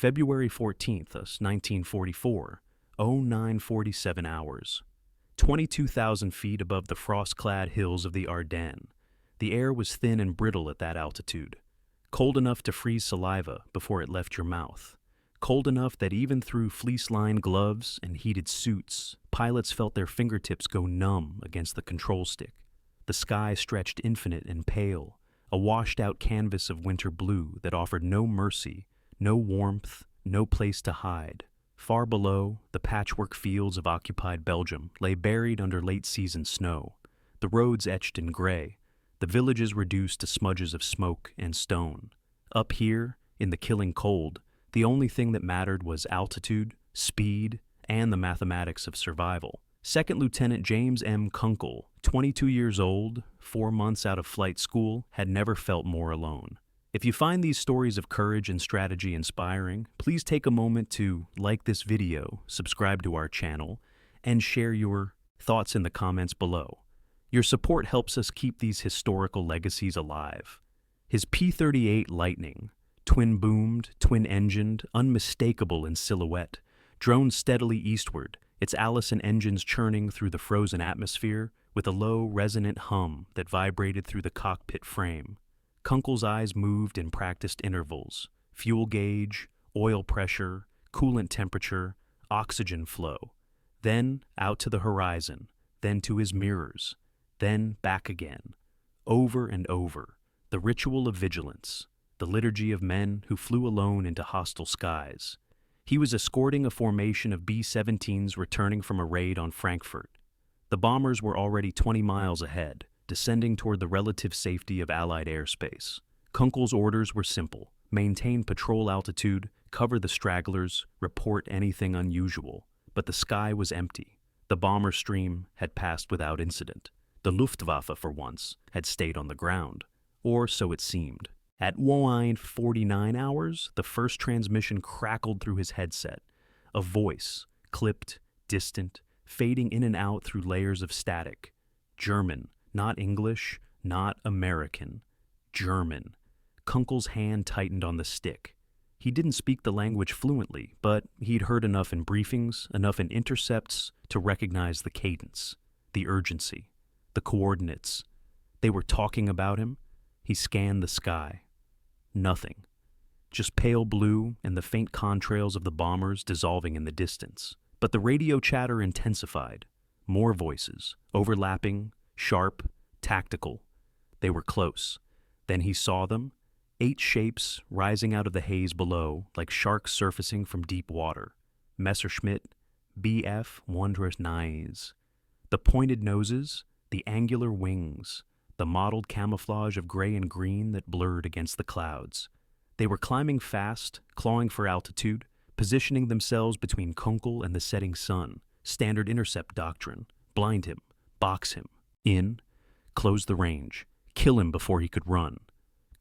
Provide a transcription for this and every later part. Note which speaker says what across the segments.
Speaker 1: February 14th, 1944, 09:47 hours. 22,000 feet above the frost-clad hills of the Ardennes. The air was thin and brittle at that altitude, cold enough to freeze saliva before it left your mouth, cold enough that even through fleece-lined gloves and heated suits, pilots felt their fingertips go numb against the control stick. The sky stretched infinite and pale, a washed-out canvas of winter blue that offered no mercy, no warmth, no place to hide. Far below, the patchwork fields of occupied Belgium lay buried under late-season snow, the roads etched in gray, the villages reduced to smudges of smoke and stone. Up here, in the killing cold, the only thing that mattered was altitude, speed, and the mathematics of survival. Second Lieutenant James M. Kunkle, 22 years old, 4 months out of flight school, had never felt more alone. If you find these stories of courage and strategy inspiring, please take a moment to like this video, subscribe to our channel, and share your thoughts in the comments below. Your support helps us keep these historical legacies alive. His P-38 Lightning, twin-boomed, twin-engined, unmistakable in silhouette, droned steadily eastward, its Allison engines churning through the frozen atmosphere with a low, resonant hum that vibrated through the cockpit frame. Kunkle's eyes moved in practiced intervals: fuel gauge, oil pressure, coolant temperature, oxygen flow. Then out to the horizon, then to his mirrors, then back again. Over and over, the ritual of vigilance, the liturgy of men who flew alone into hostile skies. He was escorting a formation of B-17s returning from a raid on Frankfurt. The bombers were already 20 miles ahead, descending toward the relative safety of Allied airspace. Kunkle's orders were simple: maintain patrol altitude, cover the stragglers, report anything unusual. But the sky was empty. The bomber stream had passed without incident. The Luftwaffe, for once, had stayed on the ground. Or so it seemed. At 09:49 hours, the first transmission crackled through his headset. A voice, clipped, distant, fading in and out through layers of static. German. Not English, not American. German. Kunkle's hand tightened on the stick. He didn't speak the language fluently, but he'd heard enough in briefings, enough in intercepts, to recognize the cadence, the urgency, the coordinates. They were talking about him. He scanned the sky. Nothing. Just pale blue and the faint contrails of the bombers dissolving in the distance. But the radio chatter intensified. More voices, overlapping, sharp, tactical. They were close. Then he saw them, 8 shapes rising out of the haze below like sharks surfacing from deep water. Messerschmitt, BF Wondrous Nice. The pointed noses, the angular wings, the mottled camouflage of gray and green that blurred against the clouds. They were climbing fast, clawing for altitude, positioning themselves between Kunkle and the setting sun. Standard intercept doctrine: blind him, box him. In, close the range, kill him before he could run.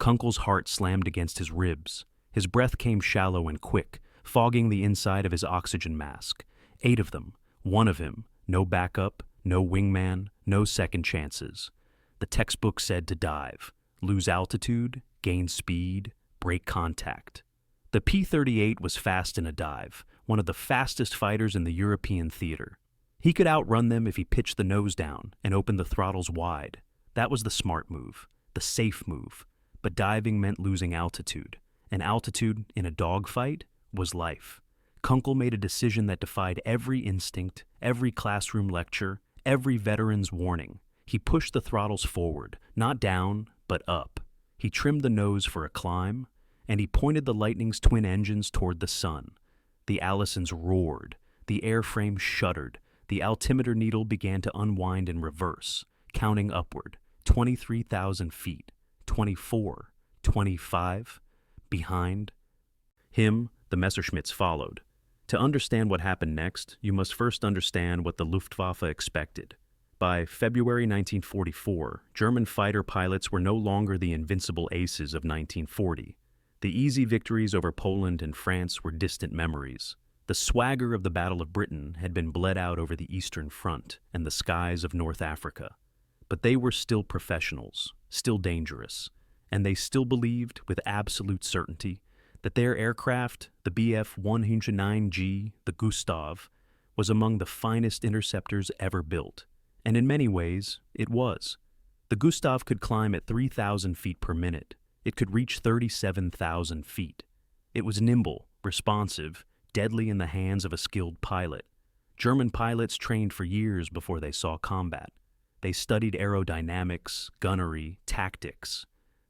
Speaker 1: Kunkle's heart slammed against his ribs. His breath came shallow and quick, fogging the inside of his oxygen mask. 8 of them, 1 of him, no backup, no wingman, no second chances. The textbook said to dive, lose altitude, gain speed, break contact. The P-38 was fast in a dive, one of the fastest fighters in the European theater. He could outrun them if he pitched the nose down and opened the throttles wide. That was the smart move, the safe move. But diving meant losing altitude, and altitude in a dogfight was life. Kunkle made a decision that defied every instinct, every classroom lecture, every veteran's warning. He pushed the throttles forward, not down, but up. He trimmed the nose for a climb, and he pointed the Lightning's twin engines toward the sun. The Allisons roared, the airframe shuddered, the altimeter needle began to unwind in reverse, counting upward, 23,000 feet, 24, 25, behind. Him, the Messerschmitts followed. To understand what happened next, you must first understand what the Luftwaffe expected. By February 1944, German fighter pilots were no longer the invincible aces of 1940. The easy victories over Poland and France were distant memories. The swagger of the Battle of Britain had been bled out over the Eastern Front and the skies of North Africa. But they were still professionals, still dangerous, and they still believed, with absolute certainty, that their aircraft, the Bf-109G, the Gustav, was among the finest interceptors ever built. And in many ways, it was. The Gustav could climb at 3,000 feet per minute. It could reach 37,000 feet. It was nimble, responsive, deadly in the hands of a skilled pilot. German pilots trained for years before they saw combat. They studied aerodynamics, gunnery, tactics.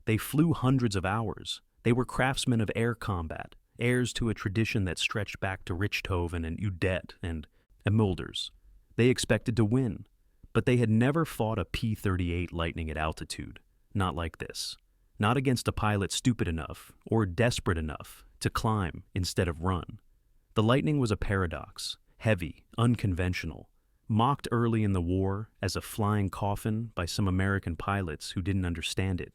Speaker 1: They flew hundreds of hours. They were craftsmen of air combat, heirs to a tradition that stretched back to Richthofen and Udet and Mulders. They expected to win, but they had never fought a P-38 Lightning at altitude. Not like this. Not against a pilot stupid enough or desperate enough to climb instead of run. The Lightning was a paradox, heavy, unconventional, mocked early in the war as a flying coffin by some American pilots who didn't understand it.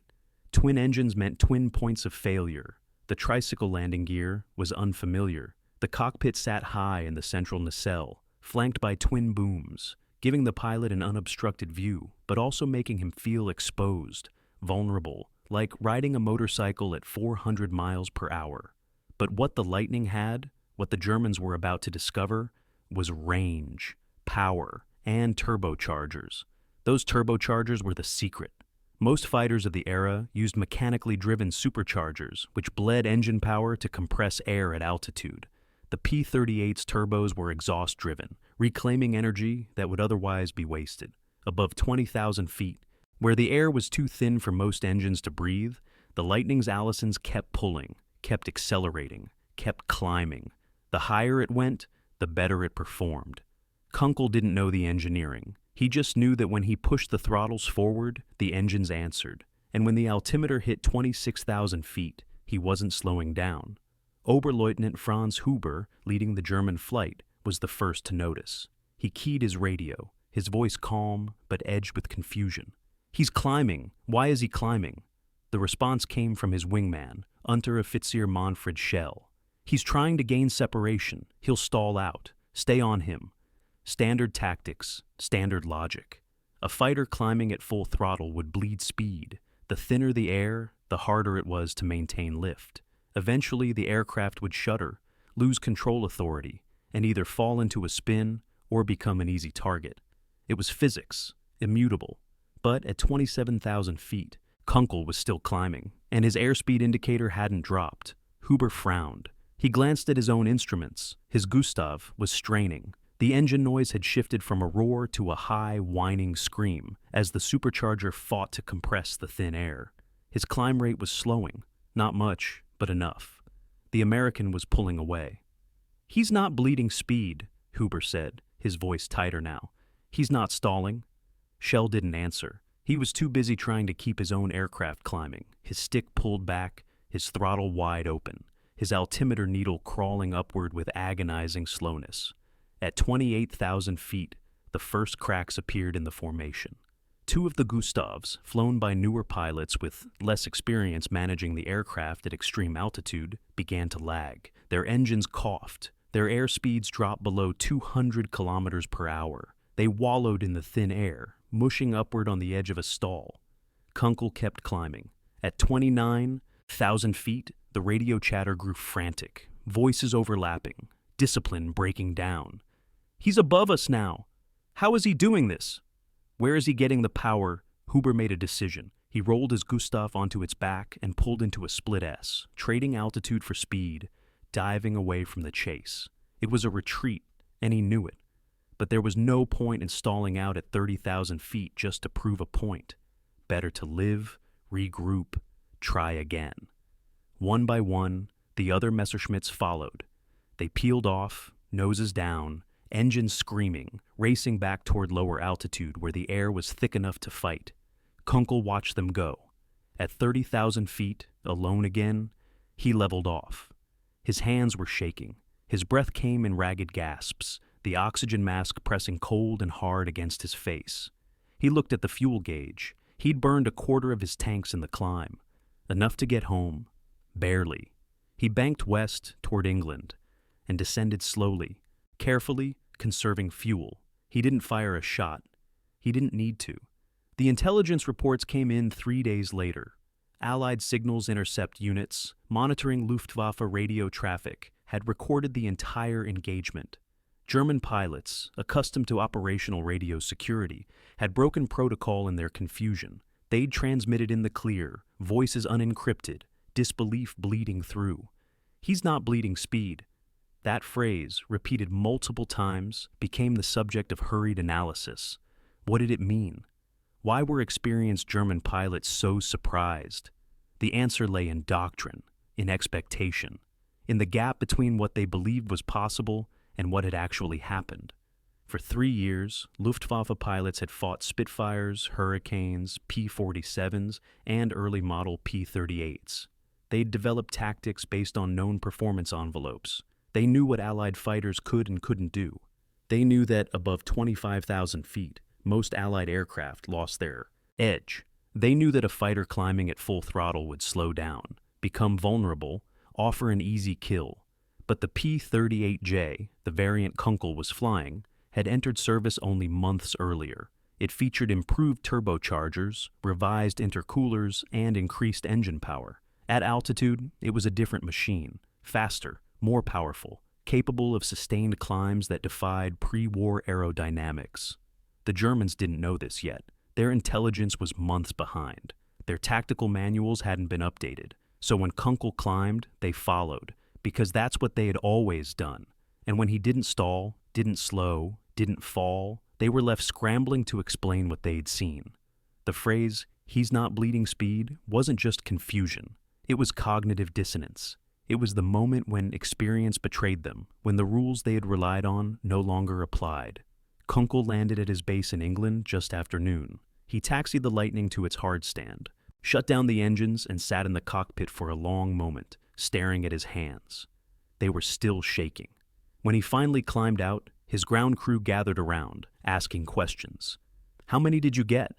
Speaker 1: Twin engines meant twin points of failure. The tricycle landing gear was unfamiliar. The cockpit sat high in the central nacelle, flanked by twin booms, giving the pilot an unobstructed view, but also making him feel exposed, vulnerable, like riding a motorcycle at 400 miles per hour. But what the Lightning had, what the Germans were about to discover, was range, power, and turbochargers. Those turbochargers were the secret. Most fighters of the era used mechanically driven superchargers, which bled engine power to compress air at altitude. The P-38's turbos were exhaust-driven, reclaiming energy that would otherwise be wasted. Above 20,000 feet, where the air was too thin for most engines to breathe, the Lightning's Allisons kept pulling, kept accelerating, kept climbing. The higher it went, the better it performed. Kunkle didn't know the engineering. He just knew that when he pushed the throttles forward, the engines answered. And when the altimeter hit 26,000 feet, he wasn't slowing down. Oberleutnant Franz Huber, leading the German flight, was the first to notice. He keyed his radio, his voice calm but edged with confusion. "He's climbing. Why is he climbing?" The response came from his wingman, Unteroffizier Manfred Schell. "He's trying to gain separation. He'll stall out. Stay on him." Standard tactics, standard logic. A fighter climbing at full throttle would bleed speed. The thinner the air, the harder it was to maintain lift. Eventually, the aircraft would shudder, lose control authority, and either fall into a spin or become an easy target. It was physics, immutable. But at 27,000 feet, Kunkle was still climbing, and his airspeed indicator hadn't dropped. Huber frowned. He glanced at his own instruments. His Gustav was straining. The engine noise had shifted from a roar to a high, whining scream as the supercharger fought to compress the thin air. His climb rate was slowing. Not much, but enough. The American was pulling away. "He's not bleeding speed," Huber said, his voice tighter now. "He's not stalling." Schell didn't answer. He was too busy trying to keep his own aircraft climbing, his stick pulled back, his throttle wide open, his altimeter needle crawling upward with agonizing slowness. At 28,000 feet, the first cracks appeared in the formation. Two of the Gustavs, flown by newer pilots with less experience managing the aircraft at extreme altitude, began to lag. Their engines coughed. Their airspeeds dropped below 200 kilometers per hour. They wallowed in the thin air, mushing upward on the edge of a stall. Kunkle kept climbing. At 29,000 feet, the radio chatter grew frantic, voices overlapping, discipline breaking down. "He's above us now. How is he doing this? Where is he getting the power?" Huber made a decision. He rolled his Gustav onto its back and pulled into a split S, trading altitude for speed, diving away from the chase. It was a retreat, and he knew it. But there was no point in stalling out at 30,000 feet just to prove a point. Better to live, regroup, try again. One by one, the other Messerschmitts followed. They peeled off, noses down, engines screaming, racing back toward lower altitude where the air was thick enough to fight. Kunkle watched them go. At 30,000 feet, alone again, he leveled off. His hands were shaking. His breath came in ragged gasps, the oxygen mask pressing cold and hard against his face. He looked at the fuel gauge. He'd burned a quarter of his tanks in the climb. Enough to get home. Barely. He banked west toward England and descended slowly, carefully, conserving fuel. He didn't fire a shot. He didn't need to. The intelligence reports came in 3 days later. Allied signals intercept units, monitoring Luftwaffe radio traffic, had recorded the entire engagement. German pilots, accustomed to operational radio security, had broken protocol in their confusion. They'd transmitted in the clear, voices unencrypted, disbelief bleeding through. "He's not bleeding speed." That phrase, repeated multiple times, became the subject of hurried analysis. What did it mean? Why were experienced German pilots so surprised? The answer lay in doctrine, in expectation, in the gap between what they believed was possible and what had actually happened. For 3 years, Luftwaffe pilots had fought Spitfires, Hurricanes, P-47s, and early model P-38s. They'd developed tactics based on known performance envelopes. They knew what Allied fighters could and couldn't do. They knew that above 25,000 feet, most Allied aircraft lost their edge. They knew that a fighter climbing at full throttle would slow down, become vulnerable, offer an easy kill. But the P-38J, the variant Kunkle was flying, had entered service only months earlier. It featured improved turbochargers, revised intercoolers, and increased engine power. At altitude, it was a different machine, faster, more powerful, capable of sustained climbs that defied pre-war aerodynamics. The Germans didn't know this yet. Their intelligence was months behind. Their tactical manuals hadn't been updated. So when Kunkle climbed, they followed, because that's what they had always done. And when he didn't stall, didn't slow, didn't fall, they were left scrambling to explain what they'd seen. The phrase, "he's not bleeding speed," wasn't just confusion. It was cognitive dissonance. It was the moment when experience betrayed them, when the rules they had relied on no longer applied. Kunkle landed at his base in England just after noon. He taxied the Lightning to its hard stand, shut down the engines, and sat in the cockpit for a long moment, staring at his hands. They were still shaking. When he finally climbed out, his ground crew gathered around, asking questions. "How many did you get?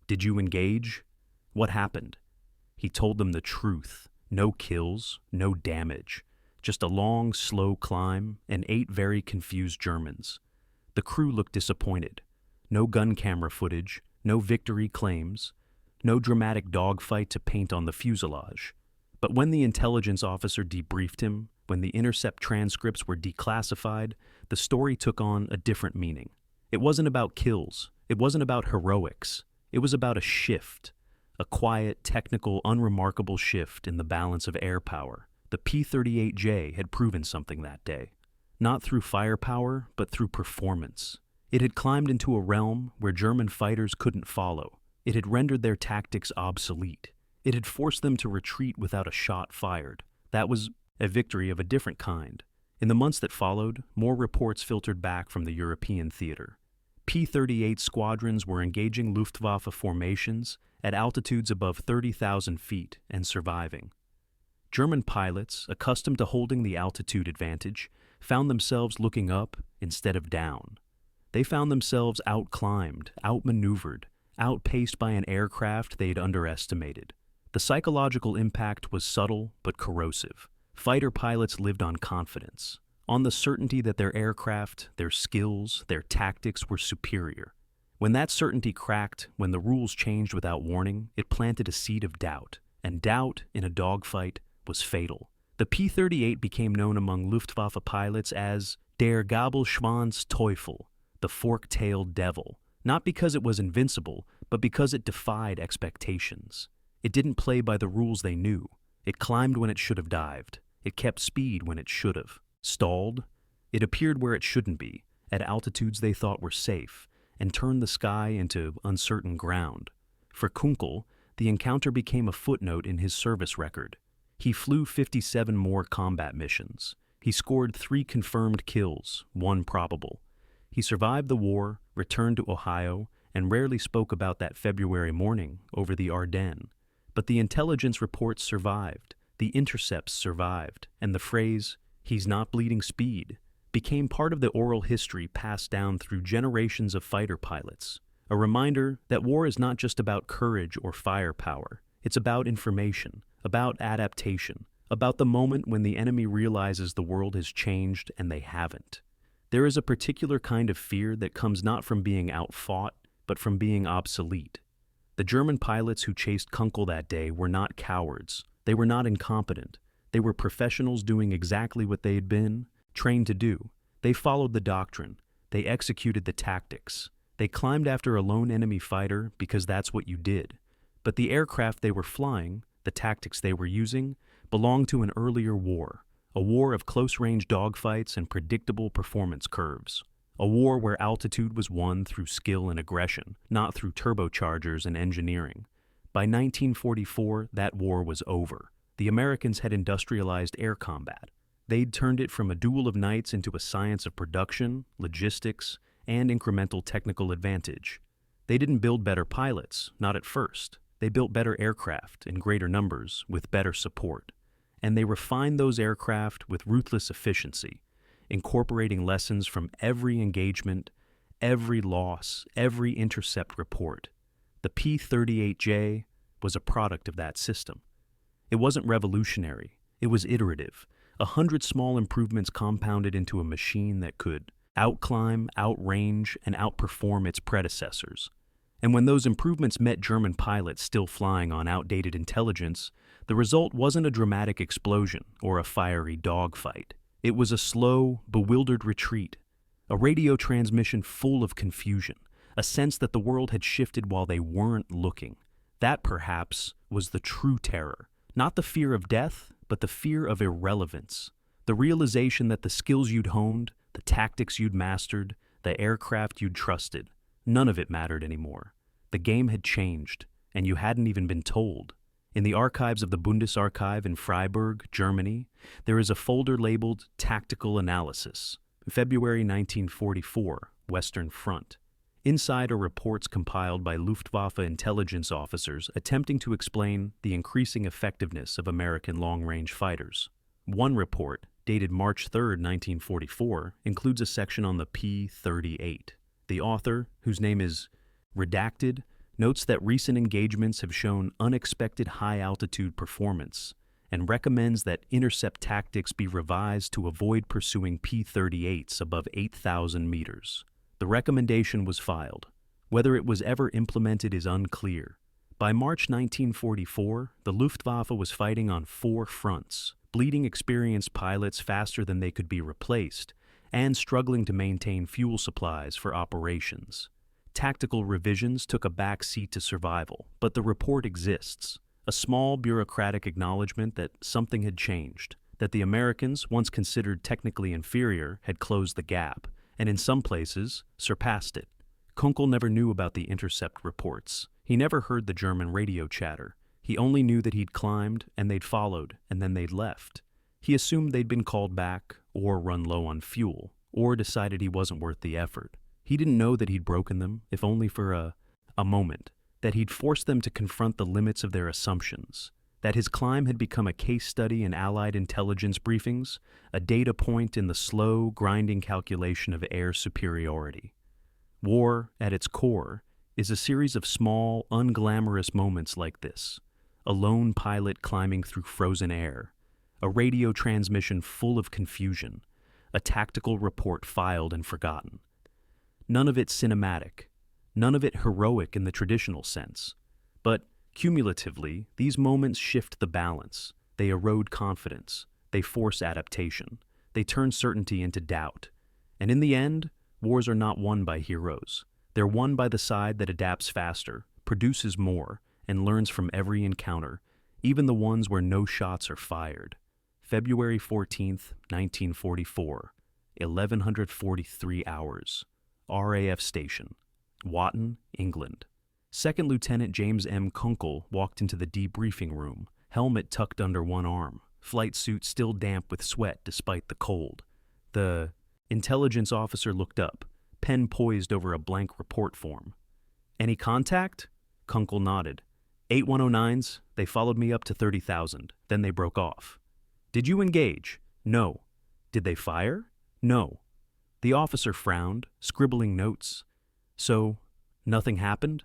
Speaker 1: Did you engage? What happened?" He told them the truth. No kills, no damage. Just a long, slow climb and 8 very confused Germans. The crew looked disappointed. No gun camera footage, no victory claims, no dramatic dogfight to paint on the fuselage. But when the intelligence officer debriefed him, when the intercept transcripts were declassified, the story took on a different meaning. It wasn't about kills. It wasn't about heroics. It was about a shift. A quiet, technical, unremarkable shift in the balance of air power. The P-38J had proven something that day. Not through firepower, but through performance. It had climbed into a realm where German fighters couldn't follow. It had rendered their tactics obsolete. It had forced them to retreat without a shot fired. That was a victory of a different kind. In the months that followed, more reports filtered back from the European theater. P-38 squadrons were engaging Luftwaffe formations at altitudes above 30,000 feet and surviving. German pilots, accustomed to holding the altitude advantage, found themselves looking up instead of down. They found themselves outclimbed, outmaneuvered, outpaced by an aircraft they'd underestimated. The psychological impact was subtle but corrosive. Fighter pilots lived on confidence, on the certainty that their aircraft, their skills, their tactics were superior. When that certainty cracked, when the rules changed without warning, it planted a seed of doubt, and doubt in a dogfight was fatal. The P-38 became known among Luftwaffe pilots as der Gabelschwanz Teufel, the fork-tailed devil, not because it was invincible, but because it defied expectations. It didn't play by the rules they knew. It climbed when it should have dived. It kept speed when it should have. Stalled. It appeared where it shouldn't be, at altitudes they thought were safe, and turned the sky into uncertain ground. For Kunkle, the encounter became a footnote in his service record. He flew 57 more combat missions. He scored 3 confirmed kills, 1 probable. He survived the war, returned to Ohio, and rarely spoke about that February morning over the Ardennes. But the intelligence reports survived, the intercepts survived, and the phrase, "he's not bleeding speed," became part of the oral history passed down through generations of fighter pilots. A reminder that war is not just about courage or firepower. It's about information, about adaptation, about the moment when the enemy realizes the world has changed and they haven't. There is a particular kind of fear that comes not from being outfought, but from being obsolete. The German pilots who chased Kunkle that day were not cowards. They were not incompetent. They were professionals doing exactly what they had been trained to do. They followed the doctrine. They executed the tactics. They climbed after a lone enemy fighter because that's what you did. But the aircraft they were flying, the tactics they were using, belonged to an earlier war, a war of close-range dogfights and predictable performance curves. A war where altitude was won through skill and aggression, not through turbochargers and engineering. By 1944, that war was over. The Americans had industrialized air combat. They'd turned it from a duel of knights into a science of production, logistics, and incremental technical advantage. They didn't build better pilots, not at first. They built better aircraft in greater numbers with better support. And they refined those aircraft with ruthless efficiency, incorporating lessons from every engagement, every loss, every intercept report. The P-38J was a product of that system. It wasn't revolutionary. It was iterative. 100 small improvements compounded into a machine that could outclimb, outrange, and outperform its predecessors. And when those improvements met German pilots still flying on outdated intelligence, the result wasn't a dramatic explosion or a fiery dogfight. It was a slow, bewildered retreat, a radio transmission full of confusion, a sense that the world had shifted while they weren't looking. That, perhaps, was the true terror. Not the fear of death, but the fear of irrelevance. The realization that the skills you'd honed, the tactics you'd mastered, the aircraft you'd trusted, none of it mattered anymore. The game had changed, and you hadn't even been told. In the archives of the Bundesarchiv in Freiburg, Germany, there is a folder labeled Tactical Analysis, February 1944, Western Front. Inside are reports compiled by Luftwaffe intelligence officers attempting to explain the increasing effectiveness of American long-range fighters. One report, dated March 3, 1944, includes a section on the P-38. The author, whose name is redacted, notes that recent engagements have shown unexpected high-altitude performance and recommends that intercept tactics be revised to avoid pursuing P-38s above 8,000 meters. The recommendation was filed. Whether it was ever implemented is unclear. By March 1944, the Luftwaffe was fighting on 4 fronts, bleeding experienced pilots faster than they could be replaced, and struggling to maintain fuel supplies for operations. Tactical revisions took a back seat to survival, but the report exists. A small bureaucratic acknowledgement that something had changed, that the Americans, once considered technically inferior, had closed the gap, and in some places, surpassed it. Kunkle never knew about the intercept reports. He never heard the German radio chatter. He only knew that he'd climbed, and they'd followed, and then they'd left. He assumed they'd been called back, or run low on fuel, or decided he wasn't worth the effort. He didn't know that he'd broken them, if only for a moment, that he'd forced them to confront the limits of their assumptions, that his climb had become a case study in Allied intelligence briefings, a data point in the slow, grinding calculation of air superiority. War, at its core, is a series of small, unglamorous moments like this. A lone pilot climbing through frozen air, a radio transmission full of confusion, a tactical report filed and forgotten. None of it cinematic, none of it heroic in the traditional sense. But cumulatively, these moments shift the balance. They erode confidence. They force adaptation. They turn certainty into doubt. And in the end, wars are not won by heroes. They're won by the side that adapts faster, produces more, and learns from every encounter, even the ones where no shots are fired. February 14th, 1944, 1143 hours. RAF Station, Watton, England. Second Lieutenant James M. Kunkle walked into the debriefing room, helmet tucked under one arm, flight suit still damp with sweat despite the cold. The intelligence officer looked up, pen poised over a blank report form. "Any contact?" Kunkle nodded. 8109s, they followed me up to 30,000, then they broke off. "Did you engage?" "No." "Did they fire?" "No." The officer frowned, scribbling notes. "So, nothing happened?"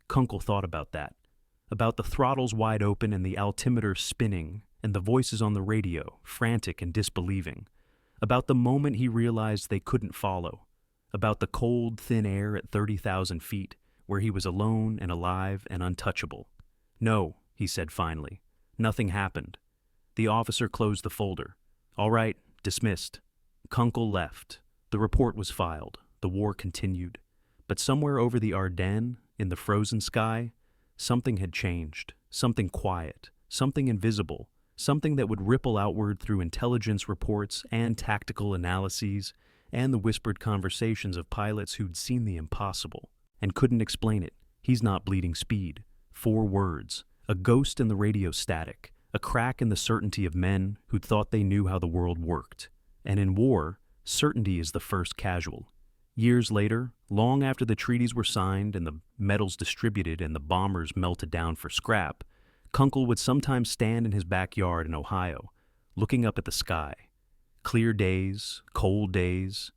Speaker 1: Kunkle thought about that, about the throttles wide open and the altimeter spinning, and the voices on the radio, frantic and disbelieving, about the moment he realized they couldn't follow, about the cold, thin air at 30,000 feet, where he was alone and alive and untouchable. "No," he said finally. "Nothing happened." The officer closed the folder. "All right, dismissed." Kunkle left. The report was filed. The war continued. But somewhere over the Ardennes, in the frozen sky, something had changed. Something quiet. Something invisible. Something that would ripple outward through intelligence reports and tactical analyses and the whispered conversations of pilots who'd seen the impossible and couldn't explain it. "He's not bleeding speed." 4 words. A ghost in the radio static. A crack in the certainty of men who'd thought they knew how the world worked. And in war, certainty is the first casual. Years later, long after the treaties were signed and the metals distributed and the bombers melted down for scrap, Kunkle would sometimes stand in his backyard in Ohio, looking up at the sky. Clear days, cold days,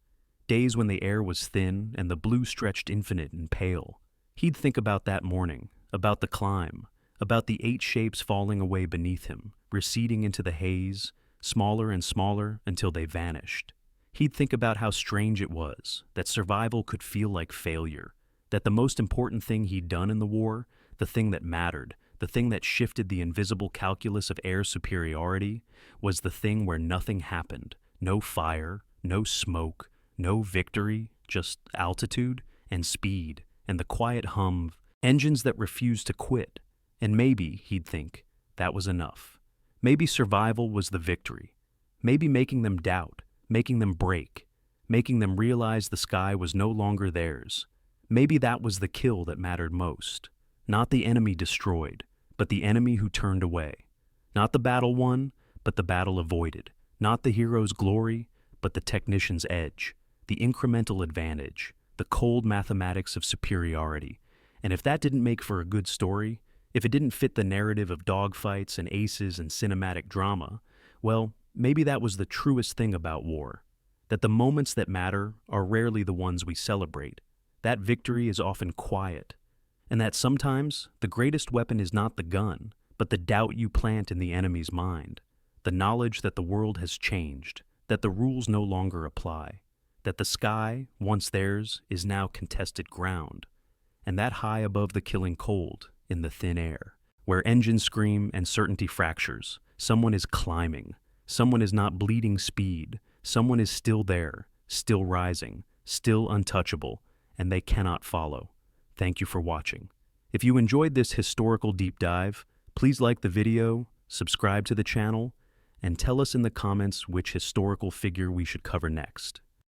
Speaker 1: days when the air was thin and the blue stretched infinite and pale. He'd think about that morning, about the climb, about the 8 shapes falling away beneath him, receding into the haze, smaller and smaller until they vanished. He'd think about how strange it was, that survival could feel like failure, that the most important thing he'd done in the war, the thing that mattered, the thing that shifted the invisible calculus of air superiority, was the thing where nothing happened. No fire, no smoke, no victory, just altitude and speed and the quiet hum of engines that refused to quit. And maybe, he'd think, that was enough. Maybe survival was the victory. Maybe making them doubt, making them break, making them realize the sky was no longer theirs. Maybe that was the kill that mattered most. Not the enemy destroyed, but the enemy who turned away. Not the battle won, but the battle avoided. Not the hero's glory, but the technician's edge, the incremental advantage, the cold mathematics of superiority. And if that didn't make for a good story, if it didn't fit the narrative of dogfights and aces and cinematic drama, well, maybe that was the truest thing about war, that the moments that matter are rarely the ones we celebrate. That victory is often quiet, and that sometimes the greatest weapon is not the gun, but the doubt you plant in the enemy's mind, the knowledge that the world has changed, that the rules no longer apply, that the sky, once theirs, is now contested ground, and that high above the killing cold, in the thin air, where engines scream and certainty fractures, someone is climbing. Someone is not bleeding speed. Someone is still there, still rising, still untouchable, and they cannot follow. Thank you for watching. If you enjoyed this historical deep dive, please like the video, subscribe to the channel, and tell us in the comments which historical figure we should cover next.